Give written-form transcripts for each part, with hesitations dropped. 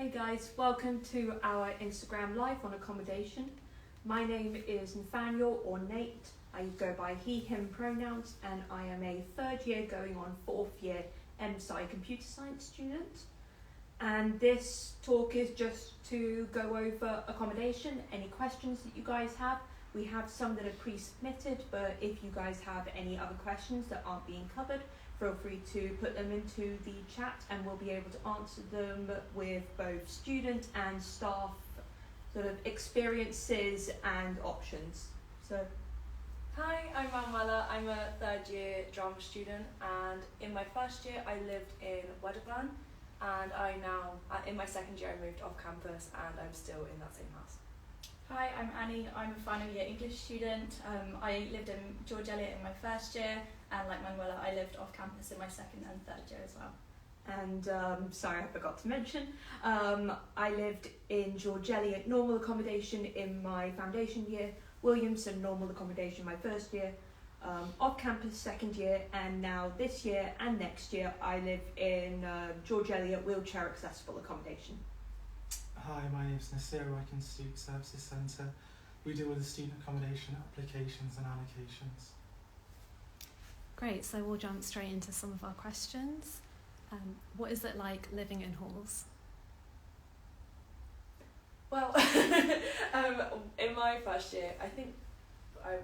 Hey guys, welcome to our Instagram live on accommodation. My name is Nathaniel or Nate. I go by he, him pronouns, and I am a third year going on fourth year MSci computer science student. And this talk is just to go over accommodation, any questions that you guys have. We have some that are pre-submitted, but if you guys have any other questions that aren't being covered, feel free to put them into the chat and we'll be able to answer them with both student and staff sort of experiences and options. So, hi, I'm Manuela. I'm a third year drama student, and in my first year I lived in Wedderburn, and in my second year I moved off campus and I'm still in that same house. Hi, I'm Annie. I'm a final year English student. I lived in George Eliot in my first year, and like Manuela, I lived off campus in my second and third year as well. And sorry, I forgot to mention, I lived in George Eliot normal accommodation in my foundation year, Williamson normal accommodation my first year, off campus second year, and now this year and next year I live in George Eliot wheelchair accessible accommodation. Hi, my name is Nasir. I work in Student Services Centre. We deal with the student accommodation applications and allocations. Great, so we'll jump straight into some of our questions. What is it like living in halls? Well, in my first year, I think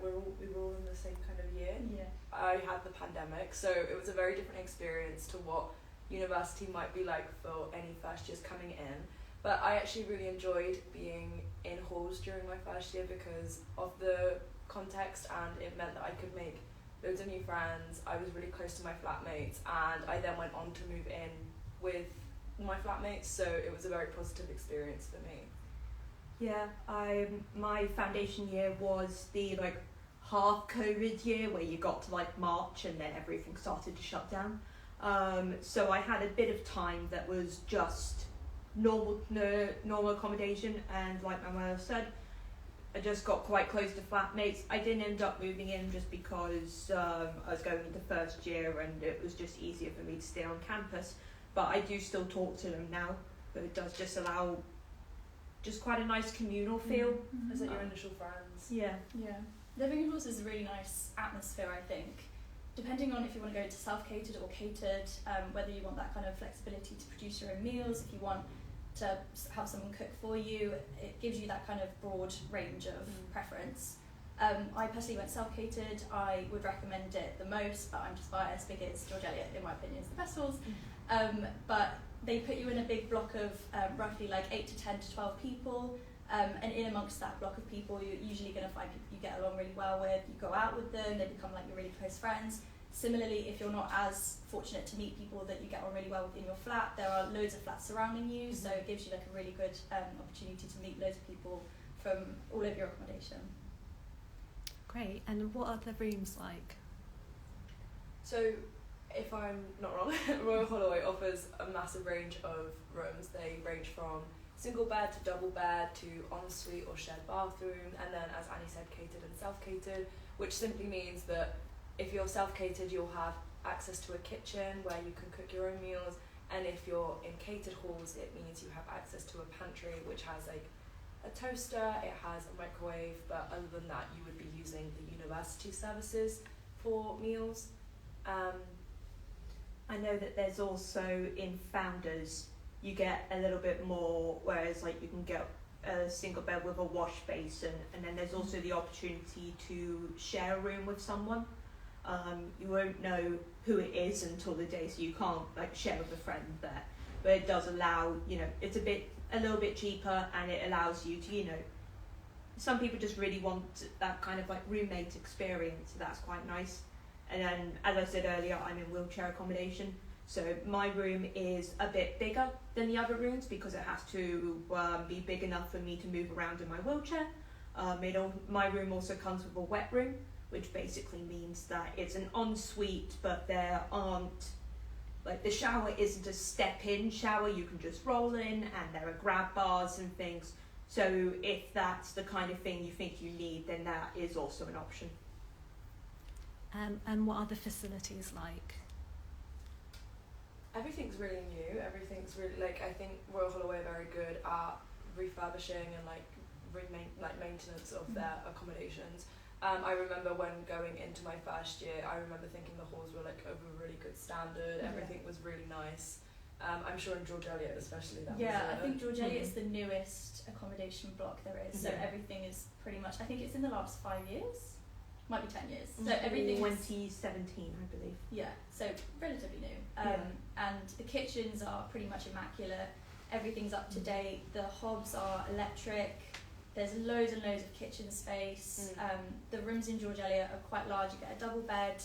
we were all in the same kind of year. Yeah. I had the pandemic, so it was a very different experience to what university might be like for any first years coming in. But I actually really enjoyed being in halls during my first year because of the context, and it meant that I could make loads of new friends. I was really close to my flatmates, and I then went on to move in with my flatmates, so it was a very positive experience for me. Yeah, my foundation year was the half COVID year where you got to March and then everything started to shut down. So I had a bit of time that was just normal accommodation, and like Manuela said, I just got quite close to flatmates. I didn't end up moving in just because I was going into first year and it was just easier for me to stay on campus, but I do still talk to them now, but it does just allow just quite a nice communal feel. Mm-hmm. Is that your initial friends? Yeah. Yeah. Living in halls is a really nice atmosphere, I think. Depending on if you want to go into self-catered or catered, whether you want that kind of flexibility to produce your own meals, if you want to have someone cook for you, it gives you that kind of broad range of preference. I personally went self-catered. I would recommend it the most, but I'm just biased because George Eliot, in my opinion, is the best halls. But they put you in a big block of roughly 8 to 10 to 12 people, and in amongst that block of people, you're usually going to find people you get along really well with. You go out with them, they become your really close friends. Similarly, if you're not as fortunate to meet people that you get on really well with in your flat, there are loads of flats surrounding you, so it gives you a really good opportunity to meet loads of people from all over your accommodation. Great, and what are the rooms like? So, if I'm not wrong, Royal Holloway offers a massive range of rooms. They range from single bed to double bed to ensuite or shared bathroom, and then, as Annie said, catered and self-catered, which simply means that if you're self-catered, you'll have access to a kitchen where you can cook your own meals, and if you're in catered halls, it means you have access to a pantry which has a toaster, it has a microwave, but other than that you would be using the university services for meals. I know that there's also in Founders you get a little bit more, whereas you can get a single bed with a wash basin, and then there's also the opportunity to share a room with someone. You won't know who it is until the day, so you can't share with a friend there, but it does allow, it's a little bit cheaper, and it allows you to, some people just really want that kind of roommate experience, so that's quite nice. And then, as I said earlier, I'm in wheelchair accommodation, so my room is a bit bigger than the other rooms because it has to be big enough for me to move around in my wheelchair. My room also comes with a wet room, which basically means that it's an ensuite, but there aren't, the shower isn't a step-in shower, you can just roll in, and there are grab bars and things. So if that's the kind of thing you think you need, then that is also an option. And what are the facilities like? Everything's really new. Everything's really like, I think Royal Holloway are very good at refurbishing and like maintenance of their accommodations. I remember when going into my first year, I remember thinking the halls were like of a really good standard. Everything was really nice. I'm sure in George Eliot especially that was I think George Eliot is the newest accommodation block there is, so everything is pretty much, I think it's in the last 5 years, might be 10 years, so everything 2017 I believe. So relatively new, and the kitchens are pretty much immaculate, everything's up to date, the hobs are electric, there's loads and loads of kitchen space, the rooms in George Eliot are quite large, you get a double bed,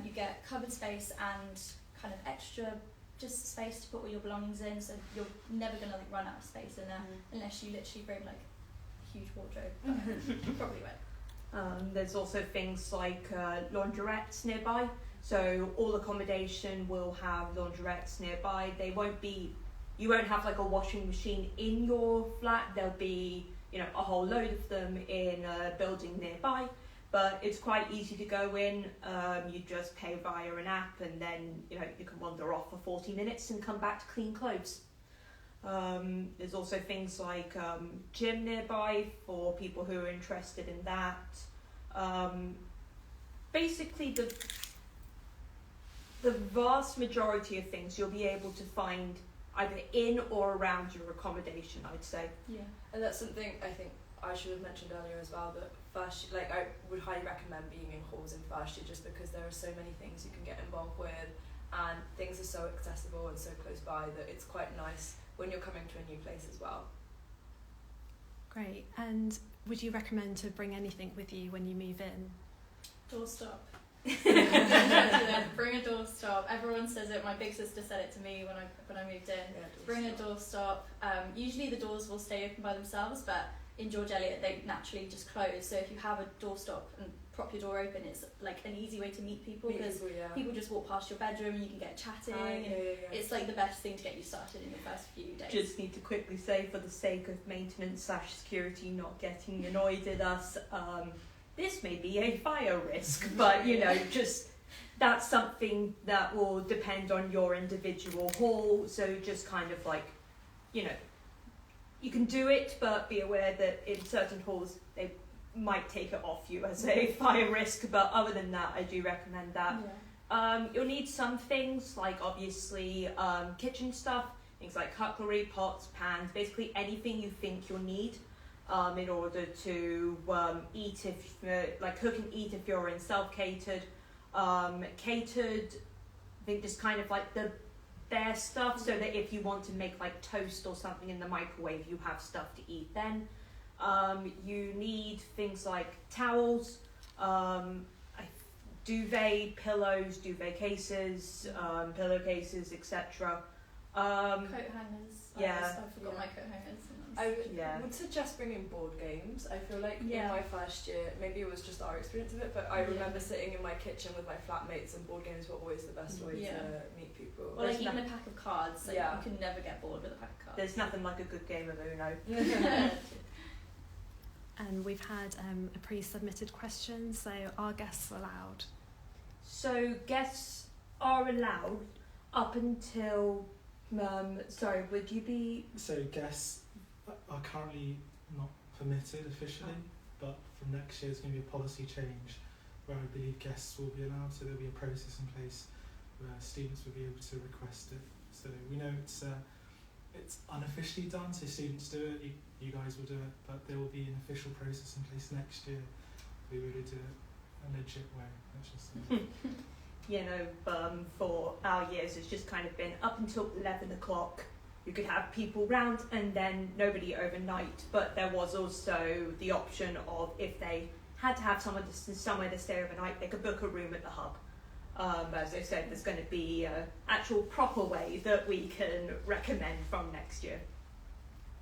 you get cupboard space and kind of extra just space to put all your belongings in, so you're never gonna like run out of space in there unless you literally bring like a huge wardrobe. You probably won't. There's also things like laundrettes nearby, so all accommodation will have laundrettes nearby. You won't have like a washing machine in your flat, there'll be a whole load of them in a building nearby, but it's quite easy to go in. You just pay via an app, and then you can wander off for 40 minutes and come back to clean clothes. There's also things like gym nearby for people who are interested in that. Basically, the vast majority of things you'll be able to find either in or around your accommodation, I'd say. Yeah, and that's something I think I should have mentioned earlier as well, that first, like, I would highly recommend being in halls in first year just because there are so many things you can get involved with, and things are so accessible and so close by that it's quite nice when you're coming to a new place as well. Great. And would you recommend to bring anything with you when you move in? Doorstop. Bring a doorstop. Everyone says it. My big sister said it to me when I moved in. Bring a doorstop. Usually the doors will stay open by themselves, but in George Eliot they naturally just close. So if you have a doorstop and prop your door open, it's like an easy way to meet people, because people just walk past your bedroom and you can get chatting. It's like the best thing to get you started in the first few days. Just need to quickly say, for the sake of maintenance/security not getting annoyed at us, this may be a fire risk, but just that's something that will depend on your individual hall. So just kind of like, you can do it, but be aware that in certain halls they might take it off you as a fire risk. But other than that, I do recommend that. You'll need some things like obviously kitchen stuff, things like cutlery, pots, pans, basically anything you think you'll need in order to eat, cook and eat if you're in self-catered. Catered, I think just kind of like the bare stuff, so that if you want to make like toast or something in the microwave, you have stuff to eat then. You need things like towels, duvet, pillows, duvet cases, pillowcases, etc. Coat hangers. I forgot my coat hangers. I would suggest bringing board games. I feel like in my first year, maybe it was just our experience of it, but I remember sitting in my kitchen with my flatmates, and board games were always the best way to meet people. Or like even a pack of cards, you can never get bored with a pack of cards. There's nothing like a good game of Uno. And we've had a pre-submitted question, so are guests allowed? So guests are allowed up until, would you be... So guests are currently not permitted officially, but from next year there's going to be a policy change where I believe guests will be allowed, so there'll be a process in place where students will be able to request it. So we know it's unofficially done, so students do it, you guys will do it, but there will be an official process in place next year. We really do it a legit way, let's just say. For our years it's just kind of been up until 11 o'clock. You could have people round and then nobody overnight, but there was also the option of, if they had to have somewhere to stay overnight, they could book a room at the hub. As I said, there's going to be an actual proper way that we can recommend from next year.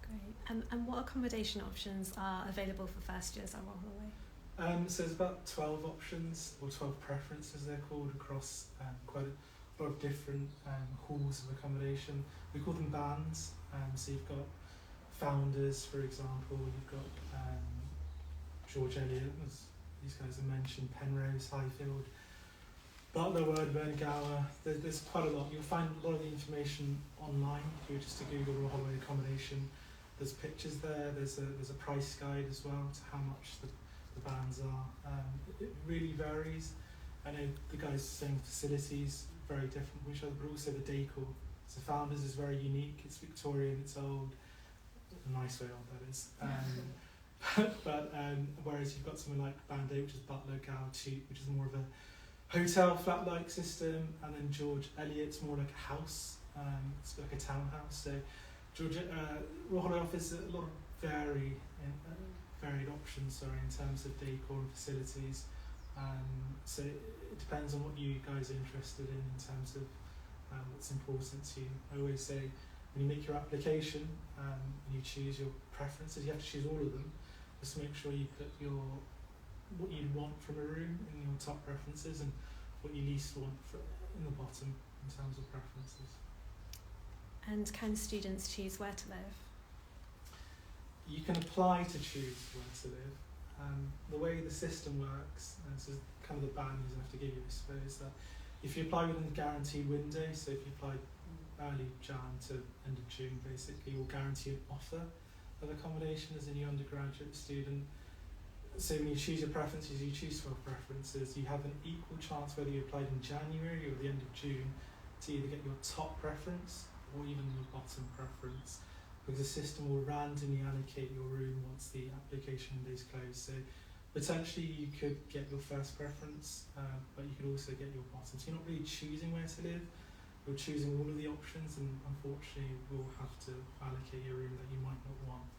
Great. And what accommodation options are available for first years at Royal Holloway? So there's about 12 options, or 12 preferences they're called, across quite a lot of different halls of accommodation. We call them bands. So you've got Founders, for example, you've got George Eliot, as these guys have mentioned, Penrose, Highfield. Butler, Wordburn, Gower, there's quite a lot. You'll find a lot of the information online if you were just to Google Royal Holloway accommodation. There's pictures there, there's a price guide as well to how much the bands are. It really varies. I know the guys saying facilities very different from each other, but also the decor. So Founders is very unique, it's Victorian, it's old, a nice way old that is. Whereas you've got something like Band 8, which is Butler, Gower, Tute, which is more of a hotel flat-like system, and then George Eliot's more like a house. It's like a townhouse. So Royal Holloway offers a lot of varied options. In terms of decor and facilities. So it depends on what you guys are interested in terms of what's important to you. I always say when you make your application and you choose your preferences, you have to choose all of them. Just make sure you put what you want from a room in your top preferences and what you least want in the bottom in terms of preferences. And can students choose where to live? You can apply to choose where to live. The way the system works, and this is kind of the bad news I have to give you, I suppose, that if you apply within the guaranteed window, so if you apply early Jan to end of June, basically, you'll guarantee an offer of accommodation as a new undergraduate student. So when you choose your preferences, you choose 12 preferences, you have an equal chance whether you applied in January or the end of June to either get your top preference or even your bottom preference, because the system will randomly allocate your room once the application window is closed. So potentially you could get your first preference, but you could also get your bottom. So you're not really choosing where to live, you're choosing all of the options, and unfortunately we'll have to allocate your room that you might not want.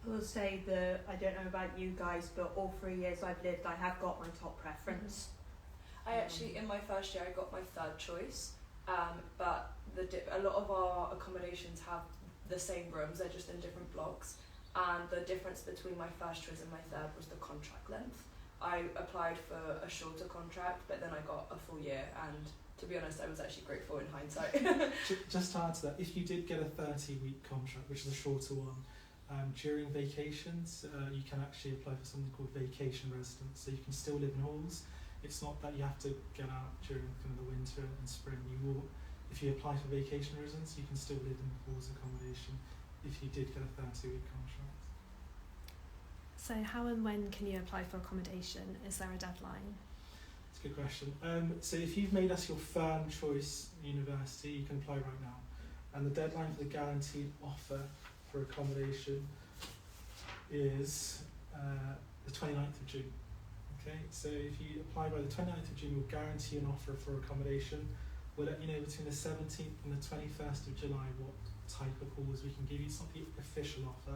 I will say that I don't know about you guys, but all 3 years I've lived, I have got my top preference. I actually, in my first year, I got my third choice, but a lot of our accommodations have the same rooms, they're just in different blocks, and the difference between my first choice and my third was the contract length. I applied for a shorter contract, but then I got a full year, and to be honest, I was actually grateful in hindsight. Just to add to that, if you did get a 30-week contract, which is a shorter one, during vacations, you can actually apply for something called vacation residence. So you can still live in halls. It's not that you have to get out during kind of the winter and spring. You will, if you apply for vacation residence, you can still live in halls accommodation if you did get a 30-week contract. So how and when can you apply for accommodation? Is there a deadline? It's a good question. So if you've made us your firm choice university, you can apply right now. And the deadline for the guaranteed offer for accommodation is the 29th of June. Okay, so if you apply by the 29th of June, we'll guarantee an offer for accommodation. We'll let you know between the 17th and the 21st of July what type of halls we can give you. It's not the official offer.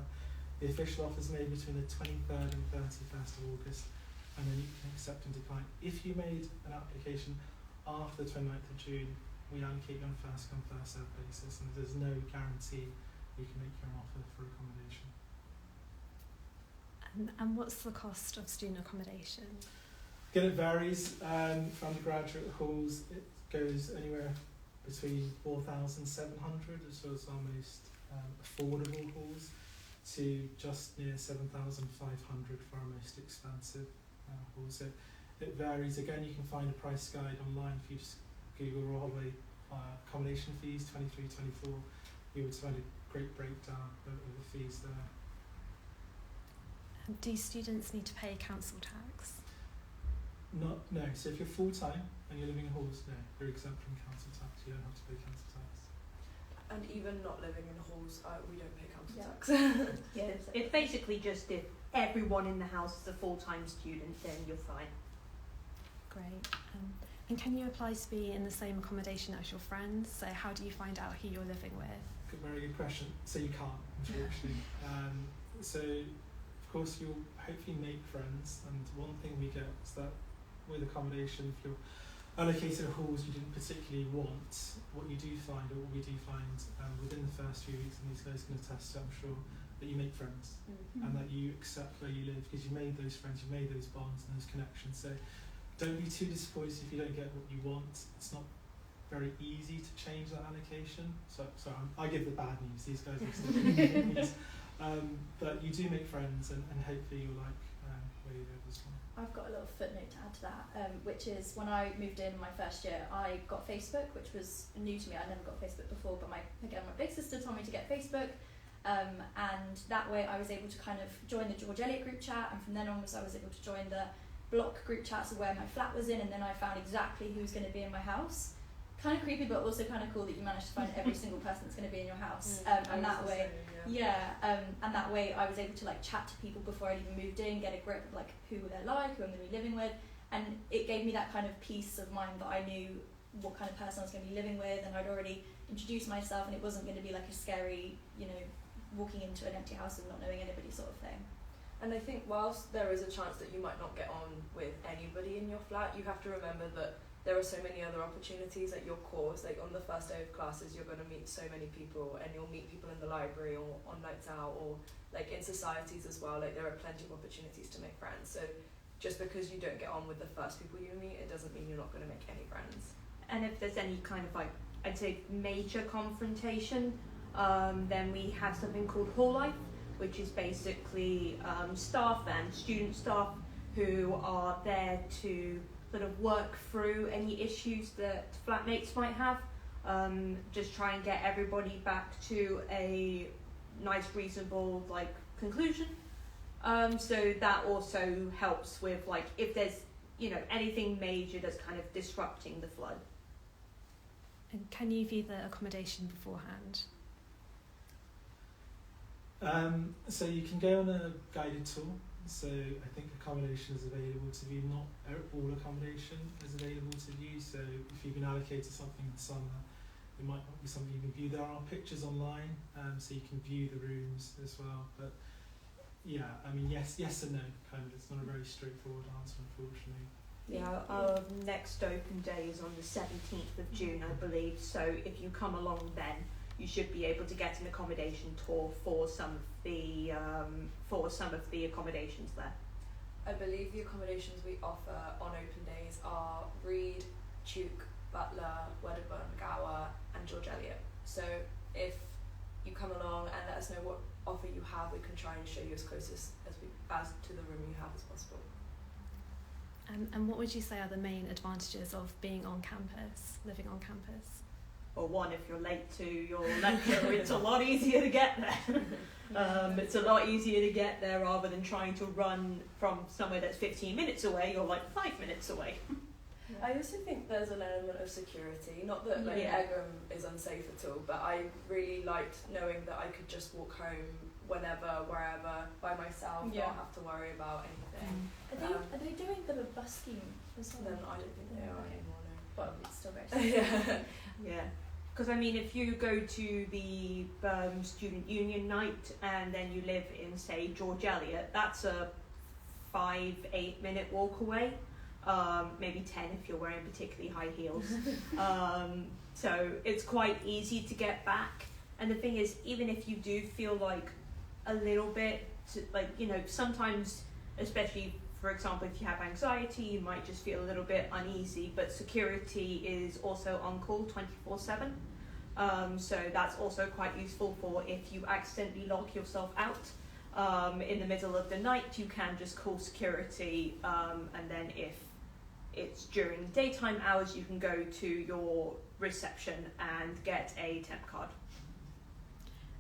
The official offer is made between the 23rd and 31st of August, and then you can accept and decline. If you made an application after the 29th of June, we allocate you on first come, first served basis, and there's no guarantee we can make you an offer for accommodation. And what's the cost of student accommodation? Again, it varies. For undergraduate halls, it goes anywhere between 4,700, as well as our most affordable halls, to just near 7,500 for our most expensive halls. So it varies. Again, you can find a price guide online if you just Google Royal Holloway accommodation fees 23, 24. You would find a great breakdown of the fees there. And do students need to pay council tax? No. So if you're full-time and you're living in halls, no, you're exempt from council tax. You don't have to pay council tax. And even not living in halls, we don't pay council tax. Yeah, it's basically just if everyone in the house is a full-time student, then you're fine. Great. And can you apply to be in the same accommodation as your friends? So how do you find out who you're living with? Very good question. So you can't, unfortunately. So of course you'll hopefully make friends, and one thing we get is that with accommodation, if you're allocated halls you didn't particularly want, what you do find, or what we do find within the first few weeks, and these guys can attest to, I'm sure, that you make friends and that you accept where you live because you made those friends, you made those bonds and those connections. So don't be too disappointed if you don't get what you want. It's not very easy to change that allocation. So I give the bad news. These guys are still giving the good news. But you do make friends, and hopefully you'll like where you live as well. I've got a little footnote to add to that, which is when I moved in my first year, I got Facebook, which was new to me. I never got Facebook before, but my big sister told me to get Facebook, and that way I was able to kind of join the George Eliot group chat, and from then onwards I was able to join the block group chats of where my flat was in, and then I found exactly who's going to be in my house. Kind of creepy, but also kind of cool that you managed to find every single person that's going to be in your house, and that way, and that way I was able to like chat to people before I'd even moved in, get a grip of like who they're like, who I'm going to be living with, and it gave me that kind of peace of mind that I knew what kind of person I was going to be living with, and I'd already introduced myself, and it wasn't going to be like a scary, walking into an empty house and not knowing anybody sort of thing. And I think whilst there is a chance that you might not get on with anybody in your flat, you have to remember that there are so many other opportunities at your course. Like on the first day of classes, you're going to meet so many people, and you'll meet people in the library or on nights out, or like in societies as well. Like there are plenty of opportunities to make friends. So just because you don't get on with the first people you meet, it doesn't mean you're not going to make any friends. And if there's any kind of like, I'd say major confrontation, then we have something called Hall Life, which is basically staff and student staff who are there to sort of work through any issues that flatmates might have, just try and get everybody back to a nice, reasonable conclusion. So that also helps with if there's anything major that's kind of disrupting the flow. And can you view the accommodation beforehand? So you can go on a guided tour. So I think accommodation is available to view. Not all accommodation is available to view. So if you've been allocated something in the summer, it might not be something you can view. There are pictures online, so you can view the rooms as well. But yeah, I mean, yes and no. Kind of, it's not a very straightforward answer, unfortunately. Yeah, our next open day is on the 17th of June, I believe. So if you come along then, you should be able to get an accommodation tour for some of the accommodations there. I believe the accommodations we offer on open days are Reed, Tuke, Butler, Wedderburn, Gower and George Eliot. So if you come along and let us know what offer you have, we can try and show you as close as to the room you have as possible. And what would you say are the main advantages of being on campus, living on campus? Well, one, if you're late to your lecture, it's a lot easier to get there. It's a lot easier to get there rather than trying to run from somewhere that's 15 minutes away. You're 5 minutes away. I also think there's an element of security. Not that Egham is unsafe at all, but I really liked knowing that I could just walk home whenever, wherever, by myself, not have to worry about anything. Are they doing the bus scheme as well? Then I don't think they are anymore. No. But it's still very Yeah. Because I mean, if you go to the student union night and then you live in, say, George Eliot, that's a 5-8 minute walk away, maybe 10 if you're wearing particularly high heels. So it's quite easy to get back. And the thing is, even if you do feel a little bit, sometimes, especially for example, if you have anxiety, you might just feel a little bit uneasy, but security is also on call 24/7. So that's also quite useful for if you accidentally lock yourself out in the middle of the night, you can just call security, and then if it's during daytime hours, you can go to your reception and get a temp card.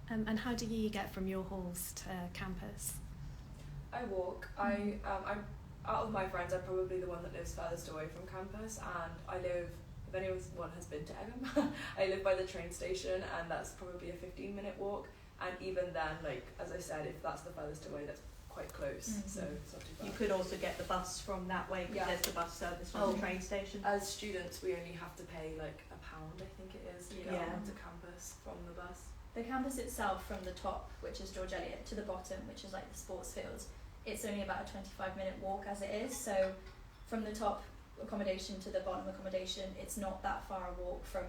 And how do you get from your halls to campus? I walk. I'm out of my friends, I'm probably the one that lives furthest away from campus, and I live, if anyone has been to Egham, I live by the train station, and that's probably a 15-minute walk, and even then, as I said, if that's the furthest away, that's quite close, so it's not too bad. You could also get the bus from that way, because there's the bus service from the train station. As students, we only have to pay £1, I think it is, to get onto campus from the bus. The campus itself, from the top, which is George Eliot, to the bottom, which is the sports fields, it's only about a 25-minute walk as it is. So from the top accommodation to the bottom accommodation, it's not that far a walk from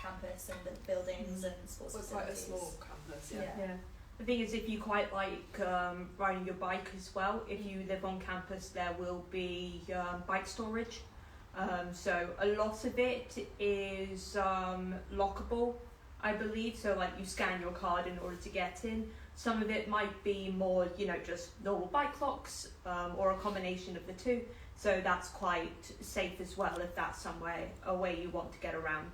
campus and the buildings and sports facilities. Quite a small campus, yeah. The thing is, if you quite like riding your bike as well, if you live on campus, there will be bike storage. So a lot of it is lockable. I believe. So like you scan your card in order to get in. Some of it might be more, just normal bike locks, or a combination of the two. So that's quite safe as well if that's a way you want to get around.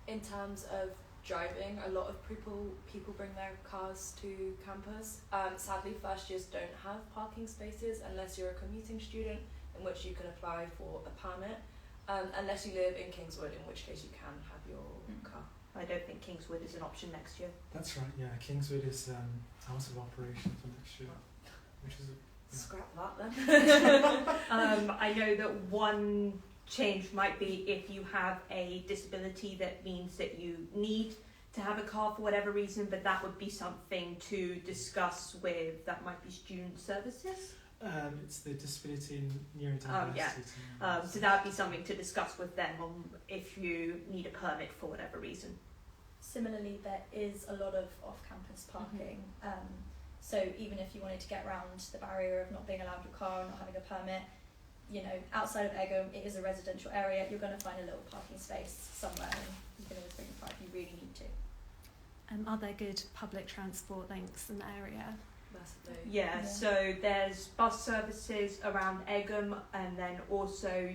In terms of driving, a lot of people bring their cars to campus. Sadly, first years don't have parking spaces unless you're a commuting student, in which you can apply for a permit, unless you live in Kingswood, in which case you can have your car. I don't think Kingswood is an option next year. That's right, yeah. Kingswood is out of operation for next year, which is Scrap that then. I know that one change might be if you have a disability that means that you need to have a car for whatever reason, but that would be something to discuss with, that might be student services. It's the disability and neurodiversity. Oh, yeah. So that would be something to discuss with them on if you need a permit for whatever reason. Similarly, there is a lot of off-campus parking. So even if you wanted to get around the barrier of not being allowed your car and not having a permit, outside of Egham, it is a residential area. You're going to find a little parking space somewhere, and you can always bring your car if you really need to. Are there good public transport links in the area? Massively. Yeah, so there's bus services around Egham, and then also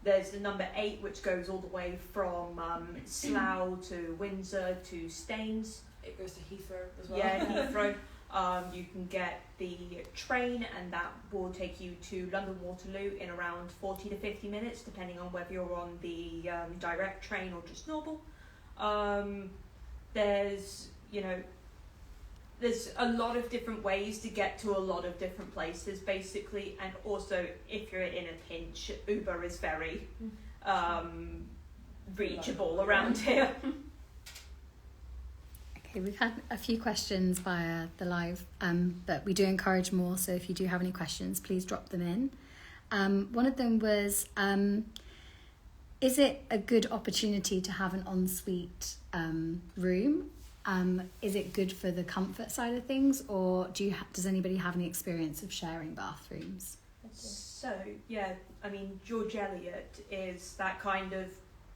there's the number 8, which goes all the way from Slough to Windsor to Staines. It goes to Heathrow as well. Yeah, Heathrow. You can get the train, and that will take you to London Waterloo in around 40 to 50 minutes, depending on whether you're on the direct train or just normal. There's a lot of different ways to get to a lot of different places, basically, and also if you're in a pinch, Uber is very reachable around here. Okay, we've had a few questions via the live, but we do encourage more, so if you do have any questions, please drop them in. One of them was, is it a good opportunity to have an ensuite room? Is it good for the comfort side of things, or does anybody have any experience of sharing bathrooms? So, yeah, I mean, George Eliot is that kind of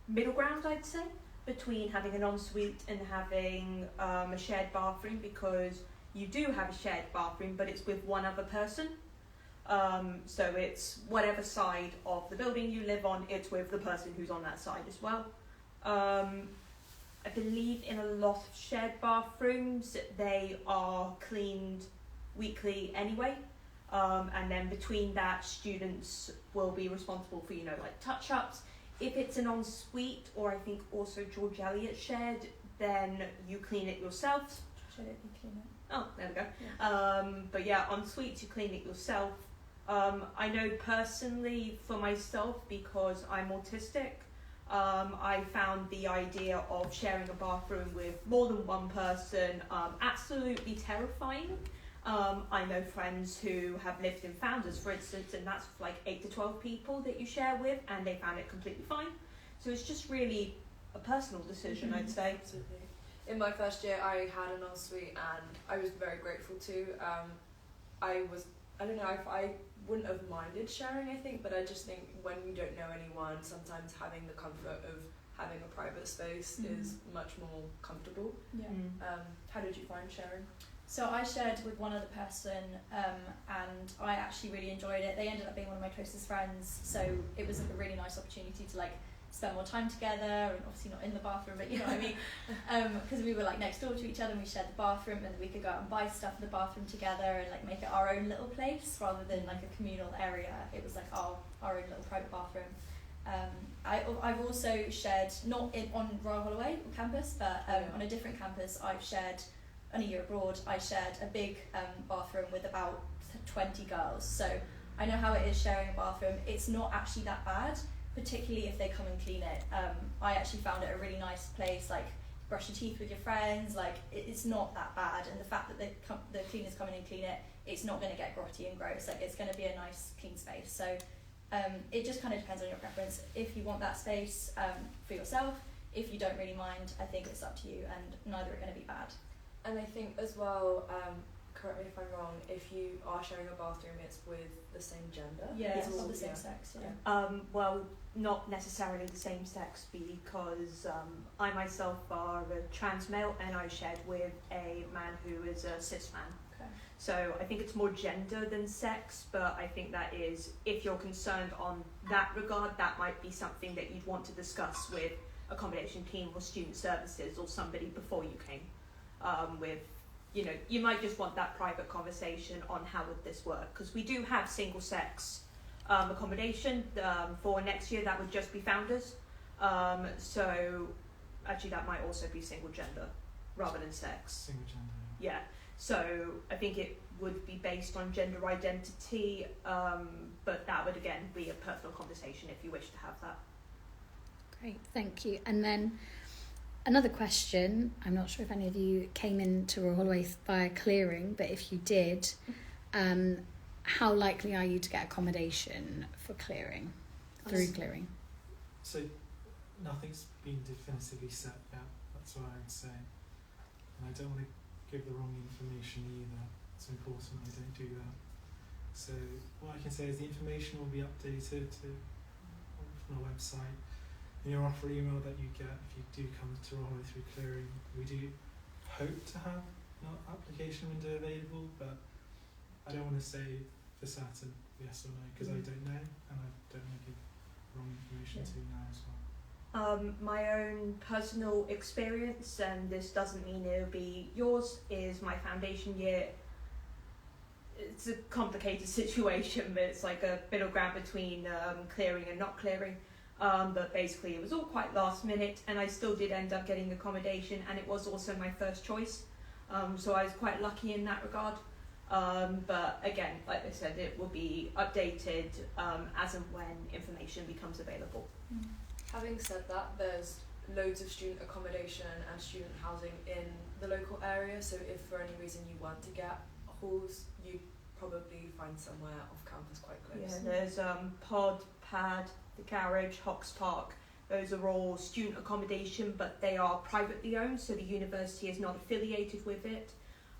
middle ground, I'd say, between having an ensuite and having a shared bathroom, because you do have a shared bathroom, but it's with one other person. So it's whatever side of the building you live on, it's with the person who's on that side as well. I believe in a lot of shared bathrooms, they are cleaned weekly anyway. And then between that, students will be responsible for, like touch-ups. If it's an ensuite, or I think also George Eliot shared, then you clean it yourself. Should it be clean? Oh, there we go. Yeah. But yeah, on suites you clean it yourself. I know personally for myself, because I'm autistic, I found the idea of sharing a bathroom with more than one person absolutely terrifying. I know friends who have lived in Founders, for instance, and that's like 8 to 12 people that you share with, and they found it completely fine. So it's just really a personal decision, I'd say. Absolutely. In my first year, I had an ensuite, and I was very grateful too. I don't know if I wouldn't have minded sharing, I think, but I just think when you don't know anyone, sometimes having the comfort of having a private space is much more comfortable. Yeah. How did you find sharing? So I shared with one other person, and I actually really enjoyed it. They ended up being one of my closest friends, so it was a really nice opportunity to spend more time together, and obviously not in the bathroom, but you know what I mean, because we were next door to each other and we shared the bathroom, and we could go out and buy stuff in the bathroom together and make it our own little place rather than a communal area. It was our own little private bathroom. I've also shared, not on Royal Holloway campus, but on a different campus, I've shared, on a year abroad, I shared a big bathroom with about 20 girls. So I know how it is sharing a bathroom. It's not actually that bad, particularly if they come and clean it. I actually found it a really nice place, brush your teeth with your friends, it's not that bad, and the fact that the cleaners come in and clean it, it's not going to get grotty and gross, it's going to be a nice clean space. So it just kind of depends on your preference. If you want that space for yourself, if you don't really mind, I think it's up to you, and neither are going to be bad. And I think as well, correct me if I'm wrong, if you are sharing a bathroom, it's with the same gender? Yeah, Yes. it's of the same Yeah. sex. Yeah. Well, not necessarily the same sex, because I myself are a trans male and I shared with a man who is a cis man. Okay. So I think it's more gender than sex, but I think that is, if you're concerned on that regard, that might be something that you'd want to discuss with accommodation team or student services or somebody before you came. With, you know, you might just want that private conversation on how would this work, because we do have single sex accommodation. For next year that would just be founders. So actually that might also be single gender rather than sex. Single gender. Yeah, so I think it would be based on gender identity, but that would again be a personal conversation if you wish to have that. Great, thank you. And then another question, I'm not sure if any of you came into Royal Holloway via clearing, but if you did, how likely are you to get accommodation for clearing, through clearing? So nothing's been definitively set yet, that's what I'd say. And I don't want to give the wrong information either. It's important I don't do that. So what I can say is the information will be updated from our website. In your offer email that you get if you do come to Holloway through clearing, we do hope to have an application window available, but I don't want to say for certain yes or no, because I don't know, and I don't want to give wrong information to you now as well. My own personal experience, and this doesn't mean it'll be yours, is my foundation year. It's a complicated situation, but it's like a middle ground between clearing and not clearing. But basically it was all quite last minute, and I still did end up getting accommodation, and it was also my first choice. So I was quite lucky in that regard. But again, like I said, it will be updated as and when information becomes available. Having said that, there's loads of student accommodation and student housing in the local area, so if for any reason you want to get halls, you'd probably find somewhere off campus quite close. Yeah, there's Pod, Pad, the Garage, Hocks Park. Those are all student accommodation, but they are privately owned, so the university is not affiliated with it.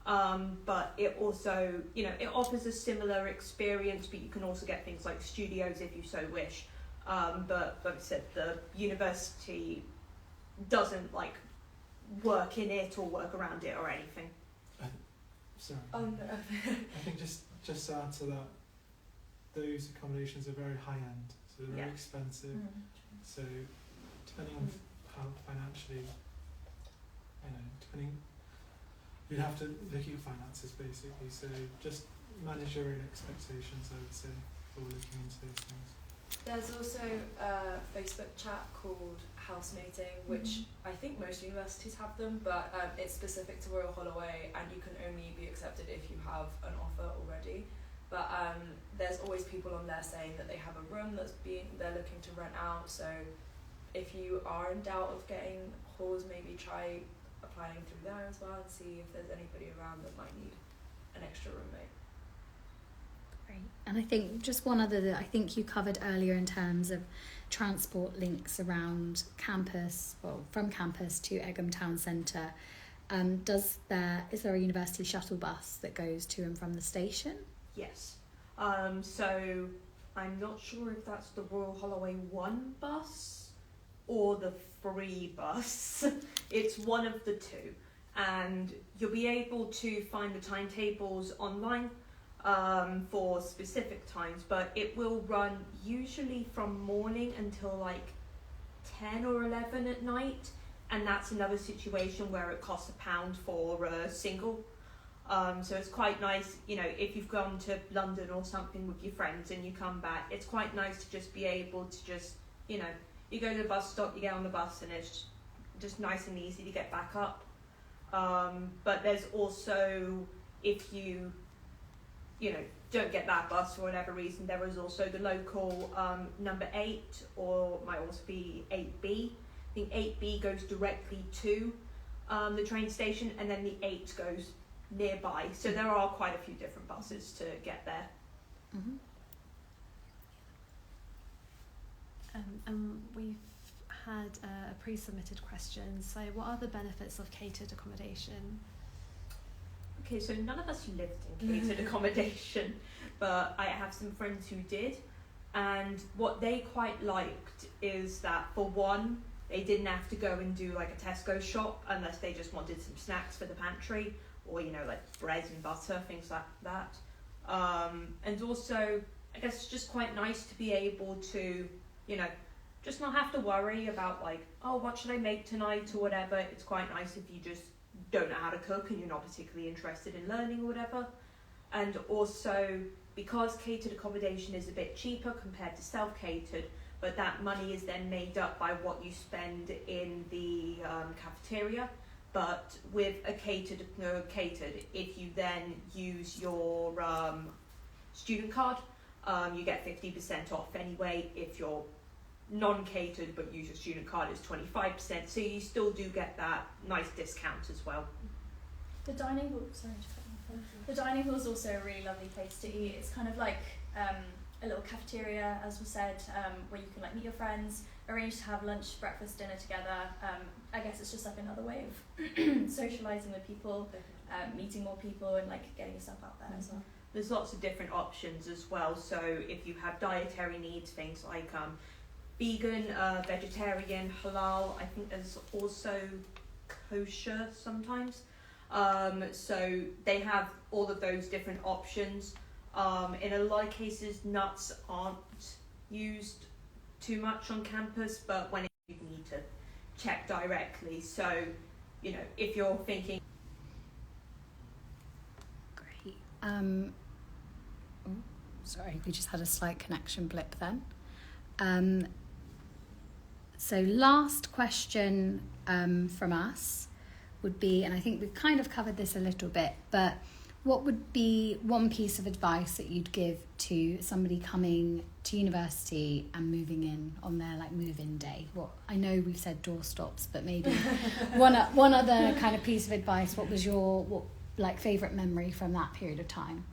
But it also, you know, it offers a similar experience, but you can also get things like studios if you so wish. But like I said, the university doesn't like work in it or work around it or anything. Sorry. Oh no. I think just to add to that, those accommodations are very high end, so they're very expensive. So depending on how financially, you know, you'd have to look at your finances basically. So just manage your own expectations, I would say, before looking into those things. There's also a Facebook chat called Housemating, which I think most universities have them, but it's specific to Royal Holloway, and you can only be accepted if you have an offer already. But there's always people on there saying that they have a room they're looking to rent out. So if you are in doubt of getting halls, maybe try applying through there as well and see if there's anybody around that might need an extra roommate. Great. And I think just one other that I think you covered earlier in terms of transport links around campus, well, from campus to Egham Town Centre. Is there a university shuttle bus that goes to and from the station? Yes. So I'm not sure if that's the Royal Holloway 1 bus or the free bus. It's one of the two, and you'll be able to find the timetables online for specific times, but it will run usually from morning until like 10 or 11 at night, and that's another situation where it costs £1 for a single. So it's quite nice, you know, if you've gone to London or something with your friends and you come back, it's quite nice to just be able to just, you know, you go to the bus stop, you get on the bus, and it's just nice and easy to get back up. But there's also, if you know, don't get that bus for whatever reason, there is also the local number 8, or might also be 8B. I think 8B goes directly to the train station, and then the 8 goes nearby. So there are quite a few different buses to get there. Mm-hmm. And we've had a pre-submitted question. So what are the benefits of catered accommodation? Okay, so none of us lived in catered accommodation, but I have some friends who did, and what they quite liked is that, for one, they didn't have to go and do like a Tesco shop unless they just wanted some snacks for the pantry, or like bread and butter, things like that. And also, I guess it's just quite nice to be able to, just not have to worry about like, oh, what should I make tonight or whatever. It's quite nice if you just don't know how to cook and you're not particularly interested in learning or whatever. And also, because catered accommodation is a bit cheaper compared to self-catered, but that money is then made up by what you spend in the cafeteria. But with a catered, if you then use your student card, you get 50% off anyway. If you're non-catered but use your student card, it's 25%. So you still do get that nice discount as well. The dining hall, the dining hall is also a really lovely place to eat. It's kind of like a little cafeteria, as was said, where you can like meet your friends, arrange to have lunch, breakfast, dinner together. I guess it's just like another way of socialising with people, meeting more people, and like getting yourself out there as well. There's lots of different options as well. So if you have dietary needs, things like vegan, vegetarian, halal, I think there's also kosher sometimes. So they have all of those different options. In a lot of cases, nuts aren't used too much on campus, but when you need to check directly. So, if you're thinking... Great. Sorry, we just had a slight connection blip then. So last question from us would be, and I think we've kind of covered this a little bit, but what would be one piece of advice that you'd give to somebody coming to university and moving in on their like move-in day? What I know we've said doorstops, but maybe one other kind of piece of advice. What was your favourite memory from that period of time?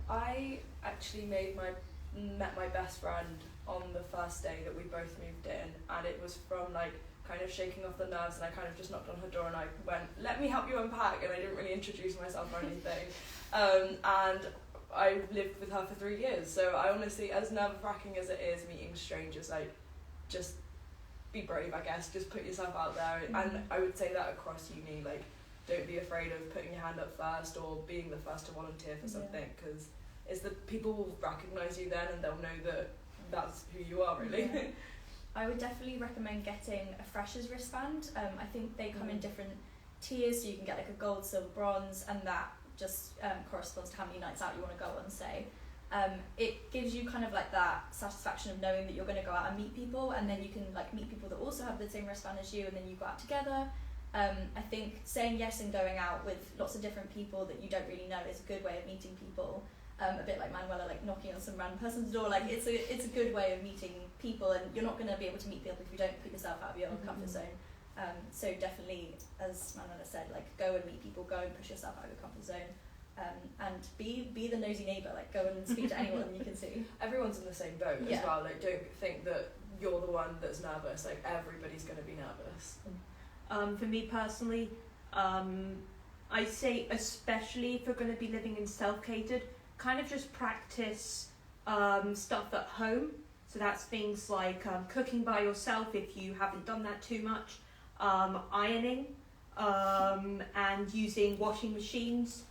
I actually met my best friend on the first day that we both moved in, and it was from like kind of shaking off the nerves, and I kind of just knocked on her door and I went, let me help you unpack, and I didn't really introduce myself or anything. And I lived with her for 3 years, so I honestly, as nerve-wracking as it is meeting strangers, like, just be brave, I guess, just put yourself out there. And I would say that across uni, like, don't be afraid of putting your hand up first or being the first to volunteer for something, because it's the people will recognise you then and they'll know that that's who you are, really. Yeah. I would definitely recommend getting a freshers wristband. I think they come in different tiers, so you can get like a gold, silver, bronze, and that just corresponds to how many nights out you want to go on, say. It gives you kind of like that satisfaction of knowing that you're going to go out and meet people, and then you can like meet people that also have the same wristband as you, and then you go out together. I think saying yes and going out with lots of different people that you don't really know is a good way of meeting people. A bit like Manuela, like knocking on some random person's door. Like it's a good way of meeting people, and you're not going to be able to meet people if you don't put yourself out of your comfort zone. So definitely, as Manuela said, like go and meet people, go and push yourself out of your comfort zone, and be the nosy neighbour. Like go and speak to anyone you can see. Everyone's in the same boat as well. Like don't think that you're the one that's nervous. Like everybody's going to be nervous. For me personally, I say especially if you're going to be living in self-catered, kind of just practice stuff at home. So that's things like cooking by yourself if you haven't done that too much, ironing, and using washing machines.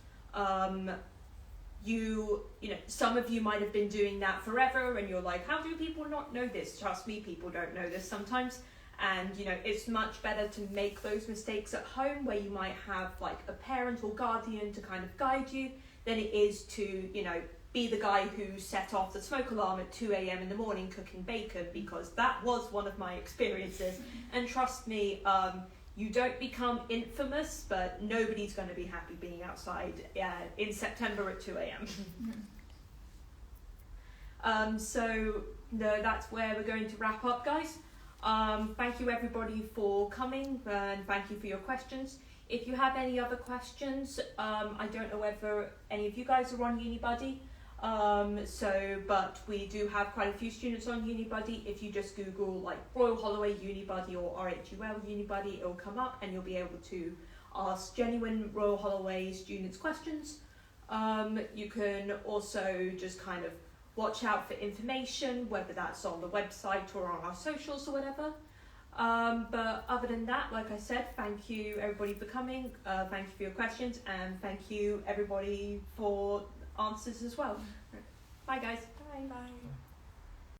You know, some of you might have been doing that forever and you're like, how do people not know this? Trust me, people don't know this sometimes. And you know, it's much better to make those mistakes at home where you might have like a parent or guardian to kind of guide you, than it is to, you know, be the guy who set off the smoke alarm at 2 a.m. in the morning cooking bacon, because that was one of my experiences. And trust me, you don't become infamous, but nobody's going to be happy being outside in September at 2 a.m. So that's where we're going to wrap up, guys. Thank you everybody for coming, and thank you for your questions. If you have any other questions, I don't know whether any of you guys are on Unibuddy, but we do have quite a few students on Unibuddy. If you just Google like Royal Holloway Unibuddy or RHUL Unibuddy, it'll come up and you'll be able to ask genuine Royal Holloway students questions. You can also just kind of watch out for information, whether that's on the website or on our socials or whatever. But other than that, like I said, thank you everybody for coming, thank you for your questions, and thank you everybody for answers as well. Bye guys. Bye. Bye.